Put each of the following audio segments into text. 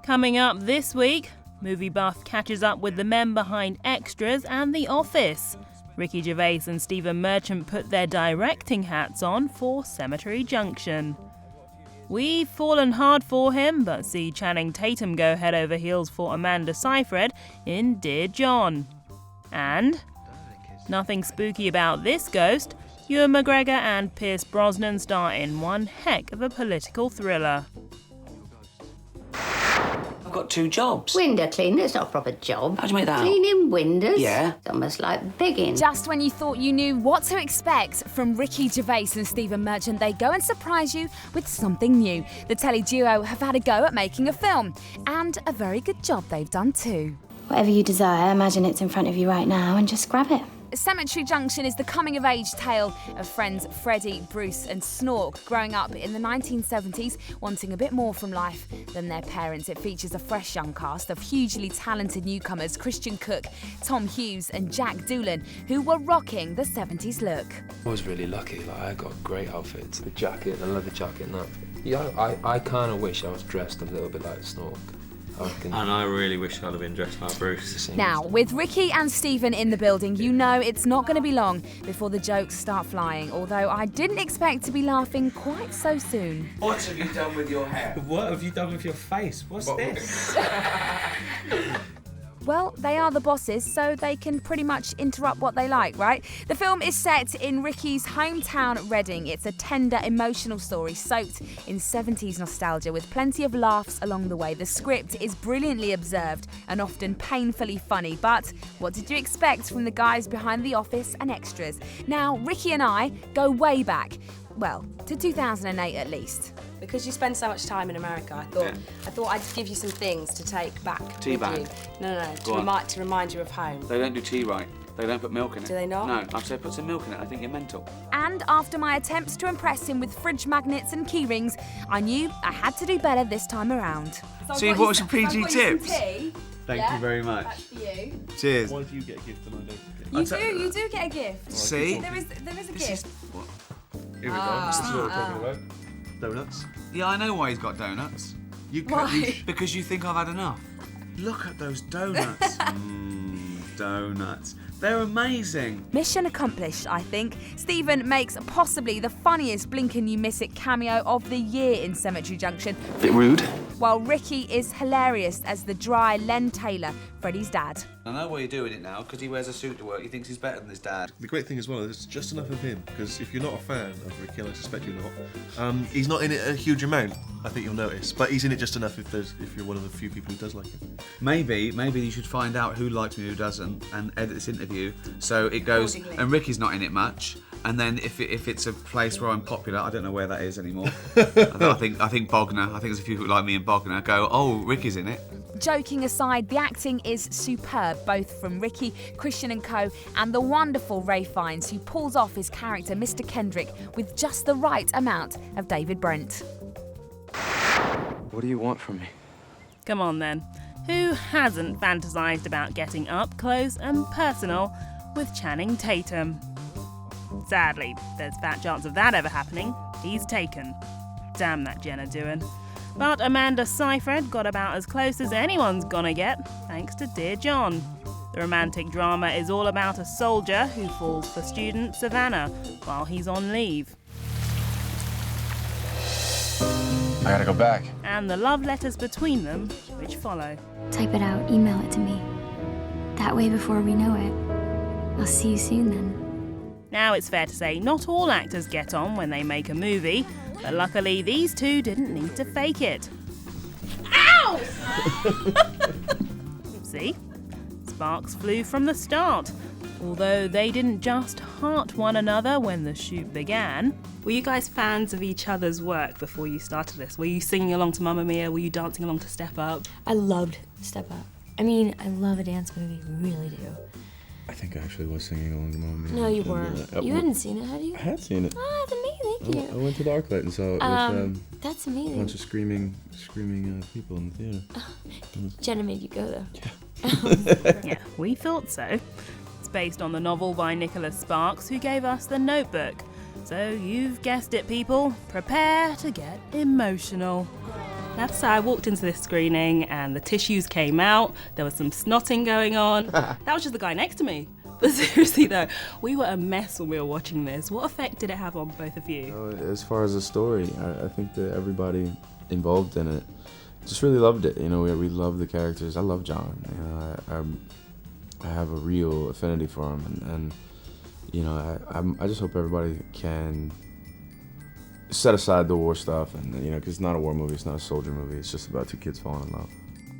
Coming up this week, MovieBuff catches up with the men behind Extras and The Office. Ricky Gervais and Stephen Merchant put their directing hats on for Cemetery Junction. We've fallen hard for him, but see Channing Tatum go head over heels for Amanda Seyfried in Dear John. And nothing spooky about this ghost. Ewan McGregor and Pierce Brosnan star in one heck of a political thriller. I've got 2 jobs. Window cleaner, it's not a proper job. How'd you make that out? Cleaning windows? Yeah. It's almost like begging. Just when you thought you knew what to expect from Ricky Gervais and Stephen Merchant, they go and surprise you with something new. The telly duo have had a go at making a film, and a very good job they've done too. Whatever you desire, imagine it's in front of you right now and just grab it. Cemetery Junction is the coming-of-age tale of friends Freddie, Bruce and Snork growing up in the 1970s, wanting a bit more from life than their parents. It features a fresh young cast of hugely talented newcomers Christian Cook, Tom Hughes and Jack Doolan, who were rocking the 70s look. I was really lucky. I got great outfits. The jacket, the leather jacket and that. Yeah, I kind of wish I was dressed a little bit like Snork. And I really wish I'd have been dressed like Bruce. Now, with Ricky and Stephen in the building, you know it's not going to be long before the jokes start flying, although I didn't expect to be laughing quite so soon. What have you done with your hair? What have you done with your face? What's this? Well, they are the bosses, so they can pretty much interrupt what they like, right? The film is set in Ricky's hometown, Reading. It's a tender, emotional story soaked in 70s nostalgia with plenty of laughs along the way. The script is brilliantly observed and often painfully funny, but what did you expect from the guys behind The Office and Extras? Now, Ricky and I go way back. Well, to 2008 at least. Because you spend so much time in America, I thought I'd give you some things to take back Tea with bag? you. No, to remind you of home. They don't do tea right. They don't put milk in it. Do they not? No, I've said put some milk in it. I think you're mental. And after my attempts to impress him with fridge magnets and key rings, I knew I had to do better this time around. So See, what were some PG tips? Thank you very much. That's for you. Cheers. Why do you get a gift and I don't? You do get a gift. See? There is a gift. Here we go. This is what we're talking about. Donuts. Yeah, I know why he's got donuts. Why? Because you think I've had enough. Look at those donuts. Donuts. They're amazing. Mission accomplished, I think. Stephen makes possibly the funniest blink and you miss it cameo of the year in Cemetery Junction. Bit rude. While Ricky is hilarious as the dry Len Taylor, Freddie's dad. I know why you're doing it now, because he wears a suit to work. He thinks he's better than his dad. The great thing as well is it's just enough of him, because if you're not a fan of Ricky, and I suspect you're not, he's not in it a huge amount, I think you'll notice, but he's in it just enough if you're one of the few people who does like him. Maybe you should find out who likes me, who doesn't, and edit this interview so it goes. And Ricky's not in it much. And then if it's a place where I'm popular, I don't know where that is anymore. I think Bognor. I think there's a few people like me in Bognor go, oh, Ricky's in it. Joking aside, the acting is superb, both from Ricky, Christian and co, and the wonderful Ray Fiennes, who pulls off his character, Mr. Kendrick, with just the right amount of David Brent. What do you want from me? Come on then. Who hasn't fantasised about getting up close and personal with Channing Tatum? Sadly, there's fat chance of that ever happening. He's taken. Damn that Jenna doing. But Amanda Seyfried got about as close as anyone's gonna get, thanks to Dear John. The romantic drama is all about a soldier who falls for student Savannah while he's on leave. I gotta go back. And the love letters between them, which follow. Type it out, email it to me. That way, before we know it, I'll see you soon then. Now it's fair to say not all actors get on when they make a movie, but luckily these two didn't need to fake it. Ow! See? Sparks flew from the start, although they didn't just heart one another when the shoot began. Were you guys fans of each other's work before you started this? Were you singing along to Mamma Mia? Were you dancing along to Step Up? I loved Step Up. I mean, I love a dance movie, really do. I think I actually was singing along to Mamma Mia. No, you weren't. You hadn't seen it, had you? I had seen it. Oh, that's amazing. Thank you. I went to the ArcLight and saw it with that's a amazing. bunch of screaming people in the theatre. Jenna made you go, though. Yeah, we thought so. It's based on the novel by Nicholas Sparks, who gave us The Notebook. So you've guessed it, people. Prepare to get emotional. I have to say, I walked into this screening and the tissues came out, there was some snotting going on. That was just the guy next to me. But seriously though, we were a mess when we were watching this. What effect did it have on both of you? As far as the story, I think that everybody involved in it just really loved it. You know, we love the characters. I love John. You know, I have a real affinity for him, and you know, I just hope everybody can set aside the war stuff, and you know, because it's not a war movie, it's not a soldier movie. It's just about two kids falling in love.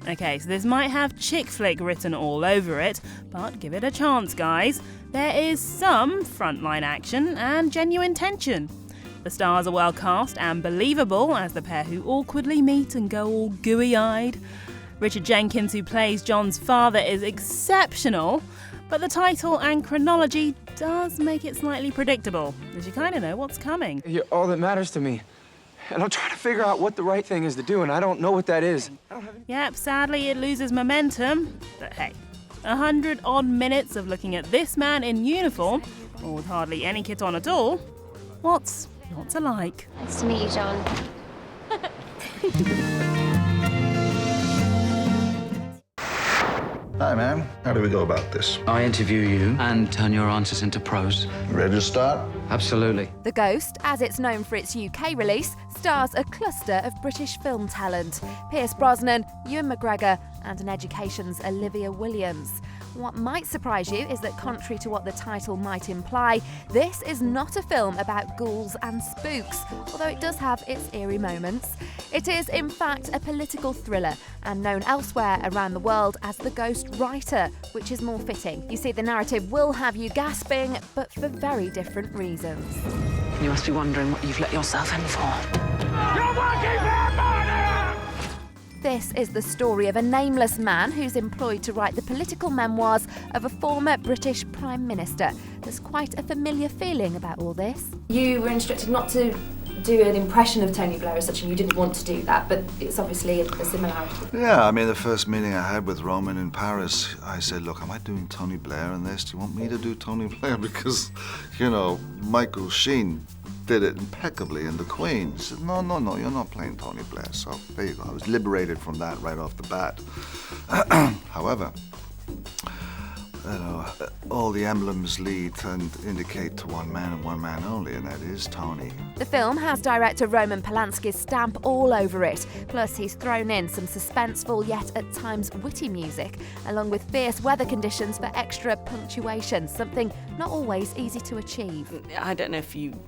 Okay, so this might have chick flick written all over it, but give it a chance, guys. There is some frontline action and genuine tension. The stars are well cast and believable as the pair who awkwardly meet and go all gooey-eyed. Richard Jenkins, who plays John's father, is exceptional, but the title and chronology does make it slightly predictable, as you kind of know what's coming. You're all that matters to me. And I'm trying to figure out what the right thing is to do, and I don't know what that is. Yep, sadly it loses momentum, but hey, 100-odd minutes of looking at this man in uniform, or with hardly any kit on at all, what's not to like? Nice to meet you, John. Hi, ma'am. How do we go about this? I interview you and turn your answers into prose. Ready to start? Absolutely. The Ghost, as it's known for its UK release, stars a cluster of British film talent. Pierce Brosnan, Ewan McGregor, and An Education's Olivia Williams. What might surprise you is that, contrary to what the title might imply, this is not a film about ghouls and spooks, although it does have its eerie moments. It is, in fact, a political thriller, and known elsewhere around the world as The Ghost Writer, which is more fitting. You see, the narrative will have you gasping, but for very different reasons. You must be wondering what you've let yourself in for. You're working for money! This is the story of a nameless man who's employed to write the political memoirs of a former British Prime Minister. There's quite a familiar feeling about all this. You were instructed not to do an impression of Tony Blair as such, and you didn't want to do that, but it's obviously a similarity. Yeah, I mean, the first meeting I had with Roman in Paris, I said, look, am I doing Tony Blair in this? Do you want me to do Tony Blair? Because, you know, Michael Sheen did it impeccably in The Queen. He said, no, you're not playing Tony Blair. So there you go. I was liberated from that right off the bat. However, you know, all the emblems lead and indicate to one man and one man only, and that is Tony. The film has director Roman Polanski's stamp all over it. Plus, he's thrown in some suspenseful yet at times witty music, along with fierce weather conditions for extra punctuation, something not always easy to achieve. I don't know if you've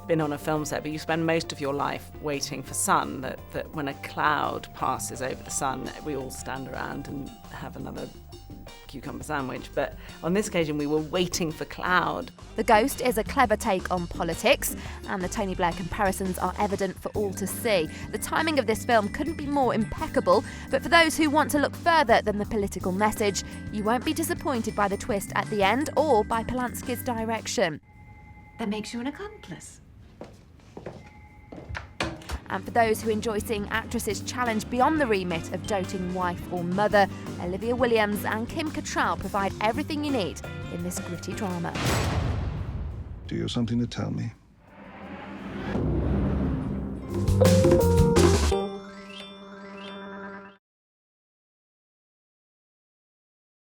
been on a film set, but you spend most of your life waiting for sun, that when a cloud passes over the sun, we all stand around and have another cucumber sandwich, but on this occasion we were waiting for cloud. The Ghost is a clever take on politics, and the Tony Blair comparisons are evident for all to see. The timing of this film couldn't be more impeccable, but for those who want to look further than the political message, you won't be disappointed by the twist at the end or by Polanski's direction. That makes you an accomplice. And for those who enjoy seeing actresses challenge beyond the remit of doting wife or mother, Olivia Williams and Kim Cattrall provide everything you need in this gritty drama. Do you have something to tell me?